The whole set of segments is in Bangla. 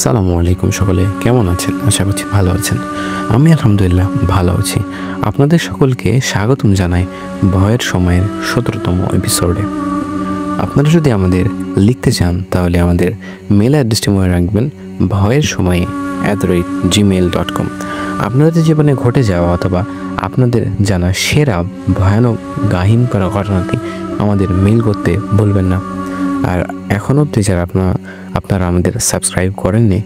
সালামু আলাইকুম, সকলে কেমন আছেন? আশা করছি ভালো আছেন। আমি আলহামদুলিল্লাহ ভালো আছি। আপনাদের সকলকে স্বাগতম জানাই ভয়ের সময়ের 17তম এপিসোডে। আপনারা যদি আমাদের লিখতে চান তাহলে আমাদের মেল অ্যাড্রেসটি মনে রাখবেন, ভয়ের সময় @gmail.com। আপনাদের জীবনে ঘটে যাওয়া অথবা আপনাদের জানা সেরা ভয়ানক গাহিন করা ঘটনাটি আমাদের মেল করতে ভুলবেন না। আর এখন অবধি যারা আপনারা আমাদের সাবস্ক্রাইব করেননি,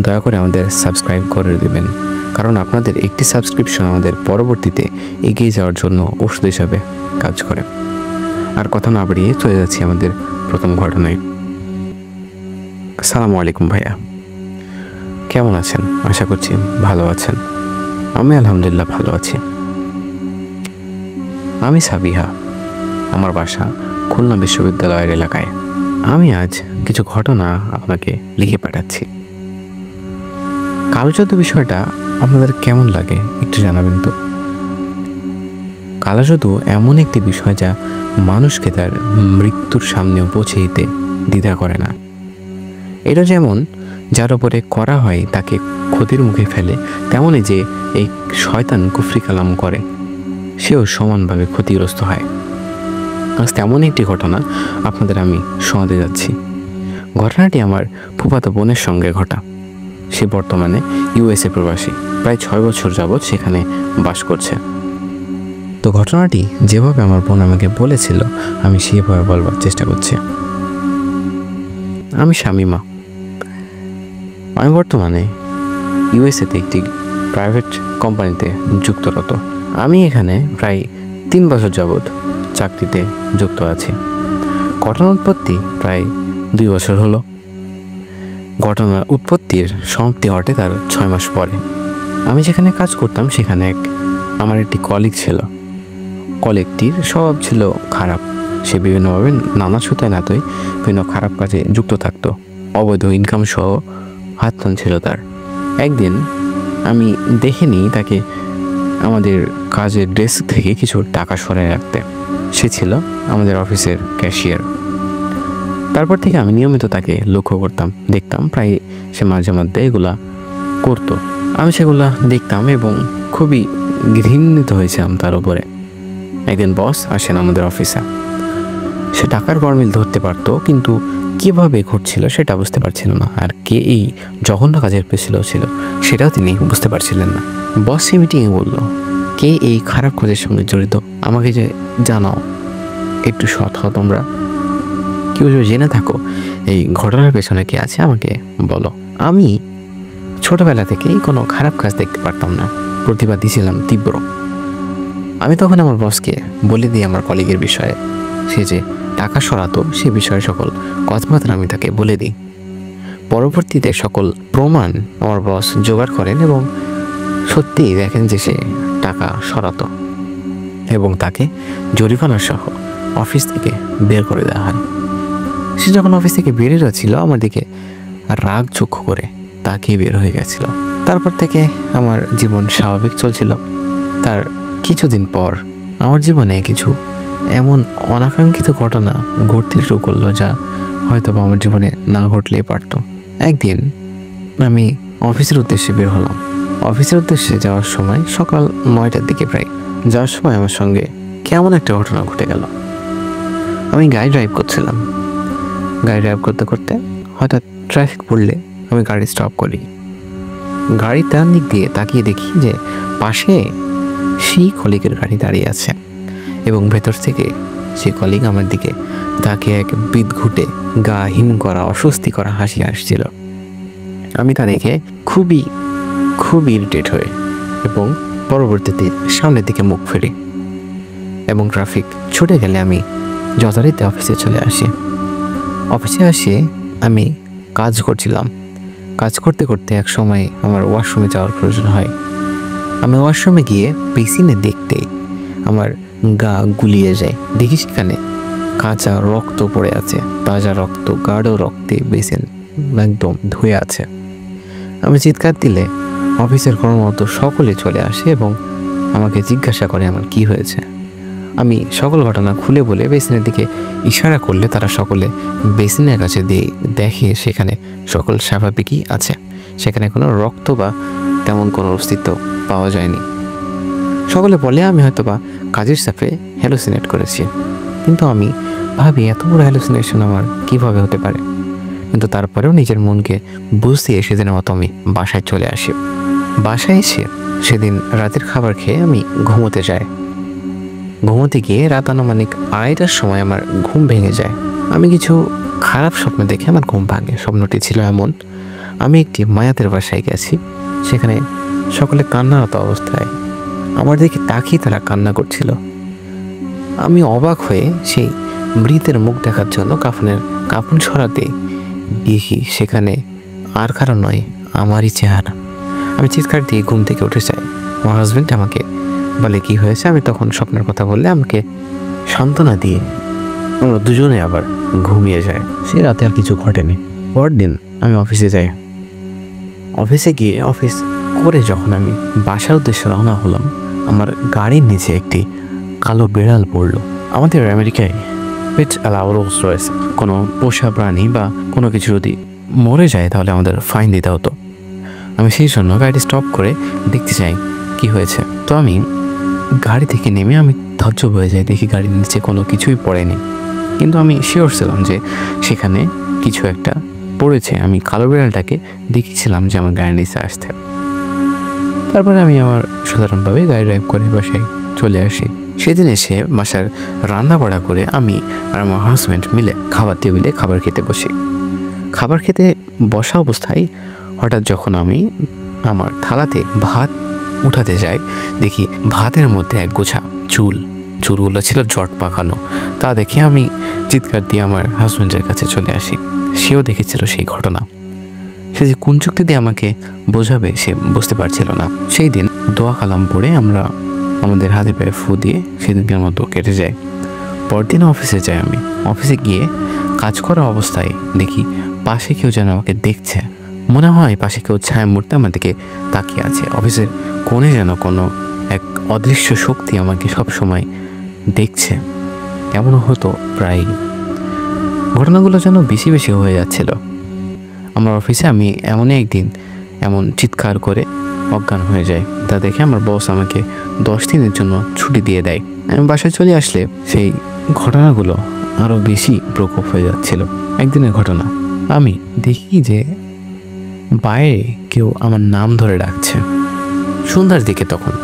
দয়া করে আমাদের সাবস্ক্রাইব করে দেবেন, কারণ আপনাদের একটি সাবস্ক্রিপশন আমাদের পরবর্তীতে এগিয়ে যাওয়ার জন্য ওষুধ হিসাবে কাজ করে। আর কথা না বাড়িয়ে চলে যাচ্ছি আমাদের প্রথম ঘটনায়। আসসালামু আলাইকুম ভাইয়া, কেমন আছেন? আশা করছি ভালো আছেন। আমি আলহামদুলিল্লাহ ভালো আছি। আমি সাবিহা, আমার বাসা খুলনা বিশ্ববিদ্যালয়ের এলাকায়। আমি আজ কিছু ঘটনা আপনাকে লিখে পাঠাচ্ছি। কালো জাদু বিষয়টা আপনাদের কেমন লাগে একটু জানাবেন তো। কালো জাদু এমন একটি বিষয় যা মানুষকে তার মৃত্যুর সামনেও পৌঁছে দিতে দ্বিধা করে না। এটা যেমন যার উপরে করা হয় তাকে ক্ষতির মুখে ফেলে, তেমনই যে এই শয়তান কুফরি কালাম করে সেও সমানভাবে ক্ষতিগ্রস্ত হয়। আজ তেমন একটি ঘটনা আপনাদের আমি শোনাতে যাচ্ছি। ঘটনাটি আমার ফুফাতো বোনের সঙ্গে ঘটা। সে বর্তমানে USA প্রবাসী, প্রায় 6 বছর যাবৎ সেখানে বাস করছে। তো ঘটনাটি যেভাবে আমার বোন আমাকে বলেছিল আমি সেভাবে বলবার চেষ্টা করছি। আমি শামিমা, আমি বর্তমানে USA-তে একটি প্রাইভেট কোম্পানিতে যুক্তরত। আমি এখানে প্রায় 3 বছর যাবৎ চাকরিতে যুক্ত আছি। ঘটনার উৎপত্তি প্রায় 2 বছর হলো। ঘটনার উৎপত্তির সমাপ্তি ঘটে তার 6 মাস পরে। আমি যেখানে কাজ করতাম সেখানে আমার একটি কলিগ ছিল। কলিগটির স্বভাব ছিল খারাপ। সে বিভিন্নভাবে নানা ছুতায় নাতই বিভিন্ন খারাপ কাজে যুক্ত থাকতো। অবৈধ ইনকাম সহ হাত টান ছিল তার। একদিন আমি দেখিনি তাকে আমাদের কাজের ডেস্ক থেকে কিছু টাকা সরাই রাখতে। সে ছিল আমাদের অফিসের ক্যাশিয়ার। তারপর থেকে আমি নিয়মিত তাকে লক্ষ্য করতাম, দেখতাম প্রায় সে মাঝে মধ্যে এগুলা করতো। আমি সেগুলা দেখতাম এবং খুবই ঘৃণিত হয়েছিলাম তার উপরে। একদিন বস আসেন আমাদের অফিসে। সে টাকার গরমিল ধরতে পারতো, কিন্তু কীভাবে ঘটছিল সেটা বুঝতে পারছিল না। আর কে এই জঘন্য কাজের পেছনে ছিল সেটাও তিনি বুঝতে পারছিলেন না। বস এই মিটিংয়ে বলল, কে এই খারাপ কাজের সঙ্গে জড়িত আমাকে যে জানাও, একটু সৎ হও তোমরা। কেউ যদি জেনে থাকো এই ঘটনার পেছনে কে আছে আমাকে বলো। আমি ছোটবেলা থেকেই কোনো খারাপ কাজ দেখতে পারতাম না, প্রতিবাদী ছিলাম তীব্র। আমি তখন আমার বসকে বলে দিই আমার কলিগের বিষয়ে। সে যে টাকা সরাতো সে বিষয়ে সকল কথাবার্তা আমি তাকে বলে দিই। পরবর্তীতে সকল প্রমাণ আমার বস জোগাড় করেন এবং সত্যিই দেখেন যে সে টাকা সরাতো এবং তাকে জরিমানা সহ অফিস থেকে বের করে দেওয়া হয়। সে যখন অফিস থেকে বেরিয়ে যাচ্ছিল আমার দিকে রাগ চক্ষু করে তাকিয়ে বের হয়ে গেছিল। তারপর থেকে আমার জীবন স্বাভাবিক চলছিল। তার কিছুদিন পর আমার জীবনে কিছু এমন অনাকাঙ্ক্ষিত ঘটনা ঘটতে শুরু করলো যা হয়তো আমার জীবনে না ঘটলেই পারতো। একদিন আমি অফিসের উদ্দেশ্যে বের হলাম। অফিসের উদ্দেশ্যে যাওয়ার সময় সকাল 9টার দিকে প্রায় যাওয়ার সময় আমার সঙ্গে কেমন একটা ঘটনা ঘটে গেল। আমি গাড়ি ড্রাইভ করছিলাম। গাড়ি ড্রাইভ করতে করতে হঠাৎ ট্রাফিক পড়লে আমি গাড়ি স্টপ করি। গাড়ি তার দিক দিয়ে তাকিয়ে দেখি যে পাশে সেই কলিগের গাড়ি দাঁড়িয়ে আছে এবং ভেতর থেকে সেই কলিগ আমার দিকে তাকিয়ে এক বিদঘুটে গা হিম করা অস্বস্তি করা হাসি আসছিল। আমি তা দেখে খুবই ইরিটেট হয়ে এবং পরবর্তীতে সামনের দিকে মুখ ফেরি এবং ট্রাফিক ছুটে গেলে আমি যথারীতি অফিসে চলে আসি। অফিসে আসে আমি কাজ করছিলাম। কাজ করতে করতে এক সময় আমার ওয়াশরুমে যাওয়ার প্রয়োজন হয়। আমি ওয়াশরুমে গিয়ে বেসিনে দেখতেই আমার গা গুলিয়ে যায়। দেখি সেখানে কাঁচা রক্ত পড়ে আছে, তাজা রক্ত, গাঢ় রক্তে বেসিন একদম ধুয়ে আছে। আমি চিৎকার দিলে অফিসের কর্মরত সকলে চলে আসে এবং আমাকে জিজ্ঞাসা করে আমার কি হয়েছে। আমি সকল ঘটনা খুলে বলে বেসিনের দিকে ইশারা করলে তারা সকলে বেসিনের কাছে দিয়ে দেখে সেখানে সকল স্বাভাবিকই আছে, সেখানে কোনো রক্ত বা তেমন কোনো অস্তিত্ব পাওয়া যায়নি। সকলে বলে আমি হয়তোবা কাজের চাপে হ্যালুসিনেট করেছি, কিন্তু আমি ভাবি এত বড় হ্যালুসিনেশন আমার কিভাবে হতে পারে। কিন্তু তারপরেও নিজের মনকে বুঝতে সেদিনের মতো আমি বাসায় চলে আসি। বাসায় এসে সেদিন রাতের খাবার খেয়ে আমি ঘুমোতে যাই। ঘুমোতে গিয়ে রাত আনুমানিক 2:30টার সময় আমার ঘুম ভেঙে যায়। আমি কিছু খারাপ স্বপ্ন দেখে আমার ঘুম ভাঙে। স্বপ্নটি ছিল এমন, আমি একটি মায়াতের বাসায় গেছি, সেখানে সকলে কান্নারত অবস্থায় আমার দিকে তাকিয়ে তারা কান্না করছিল। আমি অবাক হয়ে সেই মৃতের মুখ দেখার জন্য কাফন সরাতে দেখি সেখানে আর কারো নয়, আমারই চেহারা। আমি চিৎকার দিয়ে ঘুম থেকে উঠে যাই। আমার হাজব্যান্ড আমাকে বলে কি হয়েছে। আমি তখন স্বপ্নের কথা বললে আমাকে সান্ত্বনা দিয়ে আমরা দুজনে আবার ঘুমিয়ে যায়। সে রাতে আর কিছু ঘটেনি। পরদিন আমি অফিসে যাই। অফিসে গিয়ে অফিস করে যখন আমি বাসার উদ্দেশ্যে রওনা হলাম, আমার গাড়ির নিচে একটি কালো বিড়াল পড়লো। আমাদের আমেরিকায় পেট অ্যালাউন্স রয়েছে, কোনো পোষা প্রাণী বা কোনো কিছু যদি মরে যায় তাহলে আমাদের ফাইন দিতে হতো। আমি সেই জন্য গাড়ি স্টপ করে দেখতে চাই কি হয়েছে। তো আমি গাড়ি থেকে নেমে আমি ধৈর্য হয়ে যাই, দেখি গাড়ির নিচে কোনো কিছুই পড়েনি, কিন্তু আমি শিওর ছিলাম যে সেখানে কিছু একটা পড়েছে। আমি কালো বিড়ালটাকে দেখেছিলাম যে আমার গাড়ির নিচে আসতে। তারপরে আমি আমার সাধারণভাবে গাড়ি ড্রাইভ করে বাসায় চলে আসি। সেদিন এসে বাসার রান্না বাড়া করে আমি আর আমার হাজব্যান্ড মিলে খাবার টেবিলে খাবার খেতে বসি। খাবার খেতে বসা অবস্থায় হঠাৎ যখন আমি আমার থালাতে ভাত উঠাতে যাই, দেখি ভাতের মধ্যে এক গোছা চুলগুলো ছিল জট পাকানো। তা দেখে আমি চিৎকার দিয়ে আমার হাজব্যান্ডের কাছে চলে আসি। সেও দেখেছিল সেই ঘটনা। সে যে কোন চুক্তি দিয়ে আমাকে বোঝাবে সে বুঝতে পারছিল না। সেই দিন দোয়া কালাম পড়ে আমরা আমাদের হাতে পায়ে ফু দিয়ে সেদিনকার মতো কেটে যায়। পরদিন অফিসে যাই। আমি অফিসে গিয়ে কাজ করা অবস্থায় দেখি পাশে কেউ যেন আমাকে দেখছে। মনে হয় পাশে কেউ ছায়া মুহূর্তে আমার দিকে তাকিয়ে আছে। অফিসের কোণে যেন কোনো এক অদৃশ্য শক্তি আমাকে সবসময় দেখছে। এমনও হতো প্রায়। ঘটনাগুলো যেন বেশি বেশি হয়ে যাচ্ছিল। আমার অফিসে আমি এমনই একদিন এমন চিৎকার করে অজ্ঞান হয়ে যায়। তা দেখে আমার বস আমাকে 10 দিনের জন্য ছুটি দিয়ে দেয়। আমি বাসায় চলে আসলে সেই ঘটনাগুলো আরও বেশি প্রকোপ হয়ে যাচ্ছিল। একদিনের ঘটনা, আমি দেখি যে বাইরে কেউ আমার নাম ধরে ডাকছে। সন্ধ্যার দিকে তখন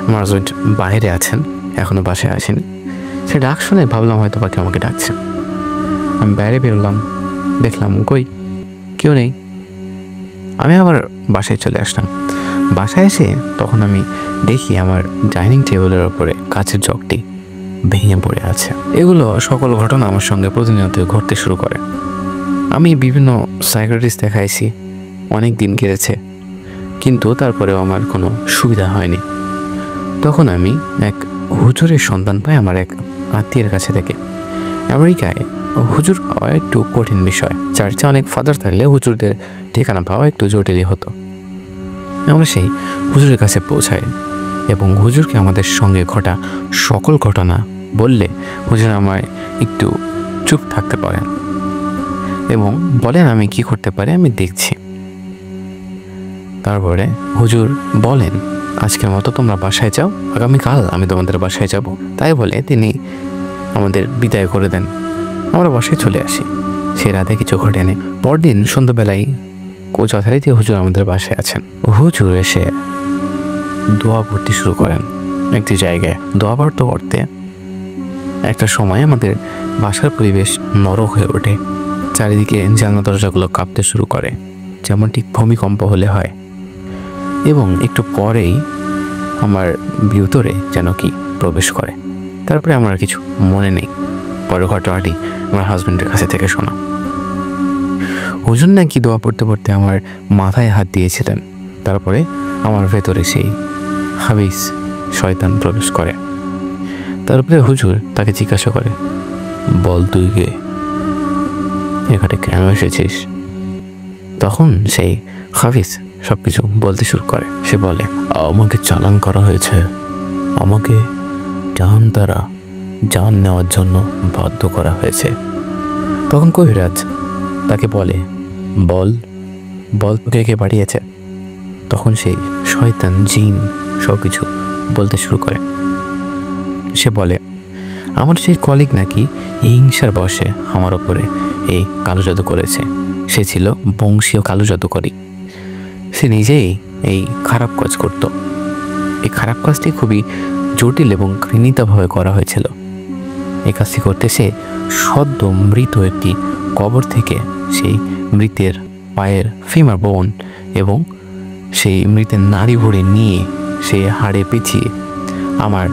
আমার হাজব্যান্ড বাইরে আছেন, এখনও বাসায় আসেনি। সে ডাক শুনে ভাবলাম হয়তো বা কেউ আমাকে ডাকছে। আমি বাইরে বেরোলাম, দেখলাম কই কেউ নেই। আমি আবার বাসায় চলে আসলাম। বাসায় এসে তখন আমি দেখি আমার ডাইনিং টেবিলের ওপরে কাচের জগটি ভেঙে পড়ে আছে। এগুলো সকল ঘটনা আমার সঙ্গে প্রতিনিয়ত ঘটতে শুরু করে। আমি বিভিন্ন সাইকিয়াট্রিস্ট দেখাইছি, অনেক দিন কেটেছে, কিন্তু তারপরেও আমার কোনো সুবিধা হয়নি। তখন আমি এক হুজুরের সন্ধান পাই আমার এক আত্মীয়ের কাছে থেকে। আমেরিকায় হুজুর পাওয়া একটু কঠিন বিষয়। চার্চে অনেক ফাদার থাকলে হুজুরদের ঠিকানা পাওয়া একটু জটিলই হতো। আমরা সেই হুজুরের কাছে পৌঁছাই এবং হুজুরকে আমাদের সঙ্গে ঘটা সকল ঘটনা বললে হুজুর আমায় একটু চুপ থাকতে পারেন এবং বলেন আমি কি করতে পারি আমি দেখছি। তারপরে হুজুর বলেন আজকের মতো তোমরা বাসায় যাও, আগামীকাল আমি তোমাদের বাসায় যাব। তাই বলে তিনি আমাদের বিদায় করে দেন। আমরা বাসায় চলে আসি। সে রাতে কিছু ঘটেনি। পরদিন সন্ধ্যাবেলায় যথারীতি হুজুর আমাদের বাসায় আছেন। হুজুর এসে দোয়া পড়তে শুরু করেন একটি জায়গায়। দোয়া পড়তে পড়তে একটা সময় আমাদের বাসার পরিবেশ নরক হয়ে ওঠে। চারিদিকে জানলা দরজাগুলো কাঁপতে শুরু করে, যেমন ঠিক ভূমিকম্প হলে হয়। এবং একটু পরেই আমার ভিতরে যেন কি প্রবেশ করে। তারপরে আমার আর কিছু মনে নেই। পরের ঘটনাটি আমার হাজব্যান্ডের কাছে থেকে শোনা। হুজুর নাকি দোয়া পড়তে পড়তে আমার মাথায় হাত দিয়েছিলেন। তারপরে আমার ভেতরে সেই হাবিস শয়তান প্রবেশ করে। তারপরে হুজুর তাকে জিজ্ঞাসা করে, বল তুই কে, এখানে কেন এসেছিস? তখন সেই হাফিজ সবকিছু বলতে শুরু করে। সে বলে, আমাকে চালান করা হয়েছে, আমাকে জান দ্বারা জান নেওয়ার জন্য বাধ্য করা হয়েছে। তখন কবিরাজ তাকে বলে, বল বল তোকে কে পাঠিয়েছে? তখন সেই শয়তান জিন সব কিছু বলতে শুরু করে। সে বলে, আমার সেই কলিগ নাকি এই হিংসার বশে আমার ওপরে এই কালো জাদু করেছে। সে ছিল বংশীয় কালো জাদুকরী। সে নিজেই এই খারাপ কাজ করত। এই খারাপ কাজটি খুবই জটিল এবং ঘৃণিতভাবে করা হয়েছিল। এই কাজটি করতে সে সদ্য মৃত একটি কবর থেকে সেই মৃতের পায়ের ফিমার বোন এবং সেই মৃতের নাড়ি ভরে নিয়ে সে হাড়ে পিছিয়ে আমার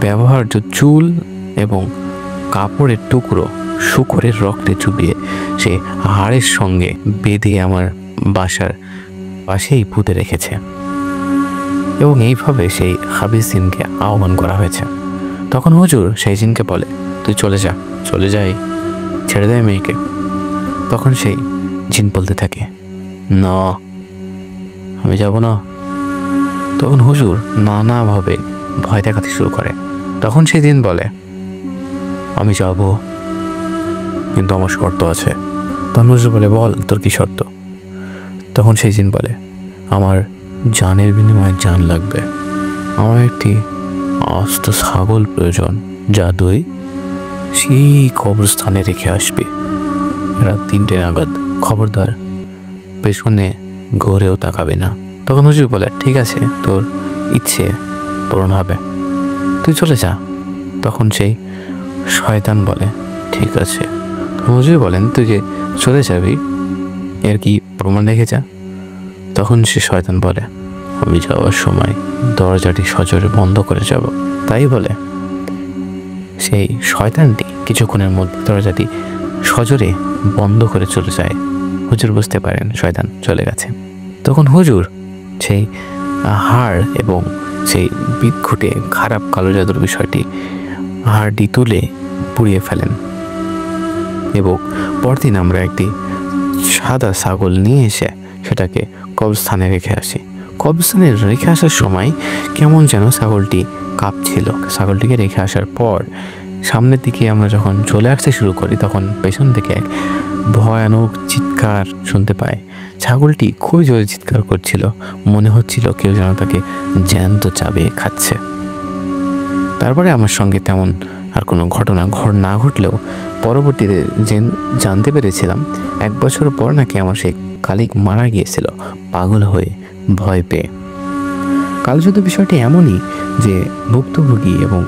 ব্যবহার্য চুল এবং কাপড়ের টুকরো শূকরের রক্তে চুবিয়ে সে হাড়ের সঙ্গে বেঁধে আমার বাসার পাশেই পুঁতে রেখেছে এবং এইভাবে সেই হাবিজ জিনকে আহ্বান করা হয়েছে। তখন হুজুর সেই জিনকে বলে, তুই চলে যা, চলে যাই, ছেড়ে দেয় মেয়েকে। তখন সেই জিন বলতে থাকে, না আমি যাব না। তখন হুজুর নানাভাবে ভয় দেখাতে শুরু করে। তখন সেই জিন বলে, আমি যাব, কিন্তু আমার শর্ত আছে। তখন হুজুর বলে, বল তোর কি শর্ত? তখন সেই জিন বলে, আমার জানের বিনিময়ে জান লাগবে। আমার একটি আস্ত ছাগল প্রয়োজন, যা তুই সেই কবরস্থানে রেখে আসবি রাত 3টে নাগাদ। খবরদার পেছনে ঘুরেও তাকাবে না। তখন হুজুর বলে, ঠিক আছে, তোর ইচ্ছে পূরণ হবে, তুই চলে যা। তখন সেই শয়তান বলে, ঠিক আছে। হুজুর বলেন, তুই যে চলে যাবি এর কি প্রমাণ রেখে যা। তখন সে শয়তান বলে, আমি যাওয়ার সময় দরজাটি সজোরে বন্ধ করে যাব। তাই বলে সেই শয়তানটি কিছুক্ষণের মধ্যে দরজাটি সজোরে বন্ধ করে চলে যায়। হুজুর বুঝতে পারেন শয়তান চলে গেছে। তখন হুজুর সেই হাড় এবং সেই বিক্ষুটে খারাপ কালো জাদুর বিষয়টি হাড়টি তুলে পুড়িয়ে ফেলেন এবং পরদিন আমরা একটি সাদা ছাগল নিয়ে এসে সেটাকে কবরস্থানে রেখে আসি। কবরস্থানে রেখে আসার সময় কেমন যেন ছাগলটি কাঁপছিল। ছাগলটিকে রেখে আসার পর সামনের দিকে আমরা যখন চলে আসতে শুরু করি, তখন পেছন থেকে এক ভয়ানক চিৎকার শুনতে পাই। ছাগলটি খুব জোরে চিৎকার করছিল, মনে হচ্ছিল কেউ যেন তাকে জ্যান্ত চাবিয়ে খাচ্ছে। তারপরে আমার সঙ্গে তেমন আর কোনো ঘটনা না ঘটলেও পরবর্তীতে জানতে পেরেছিলাম 1 বছর পর নাকি আমার সেই কালিক মারা গিয়েছিল পাগল হয়ে, ভয় পেয়ে। কালজাদু বিষয়টি এমনই যে ভুক্তভোগী এবং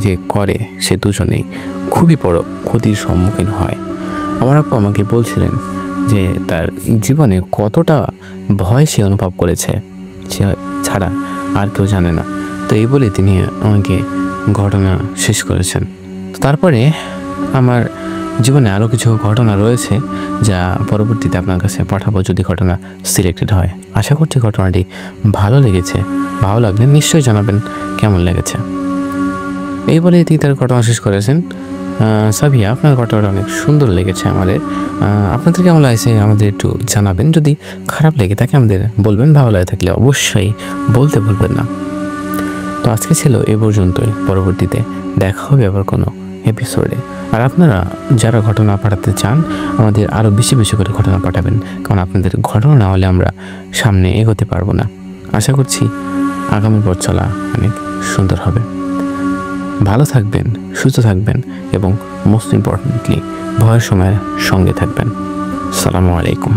যে করে সে দুজনেই খুবই বড় ক্ষতির সম্মুখীন হয়। আমার আপু আমাকে বলছিলেন যে তার জীবনে কতটা ভয় সে অনুভব করেছে, সে ছাড়া আর কেউ জানে না। তো এই বলে তিনি আমাকে ঘটনা শেষ করেছেন। তারপরে আমার জীবনে আরও কিছু ঘটনা রয়েছে যা পরবর্তীতে আপনার কাছে পাঠাবো যদি ঘটনা সিলেক্টেড হয়। আশা করছি ঘটনাটি ভালো লেগেছে। ভালো লাগলে নিশ্চয়ই জানাবেন কেমন লেগেছে। এই বলে তিনি তার ঘটনা শেষ করেছেন। সাবিয়া, আপনার ঘটনাটা অনেক সুন্দর লেগেছে আমাদের। আপনাদের কেমন লাগছে আমাদের একটু জানাবেন। যদি খারাপ লেগে থাকে আমাদের বলবেন, ভালো লাগে থাকলে অবশ্যই বলতে ভুলবেন না। তো আজকে ছিল এ পর্যন্তই। পরবর্তীতে দেখা হবে আবার কোনো এপিসোডে। আর আপনারা যারা ঘটনা পাঠাতে চান আমাদের আরও বেশি বেশি করে ঘটনা পাঠাবেন, কারণ আপনাদের ঘটনা না হলে আমরা সামনে এগোতে পারবো না। আশা করছি আগামী পথ চলা অনেক সুন্দর হবে। ভালো থাকবেন, সুস্থ থাকবেন এবং মোস্ট ইম্পর্টেন্টলি ভয়ের সময়ের সঙ্গে থাকবেন। আসসালামু আলাইকুম।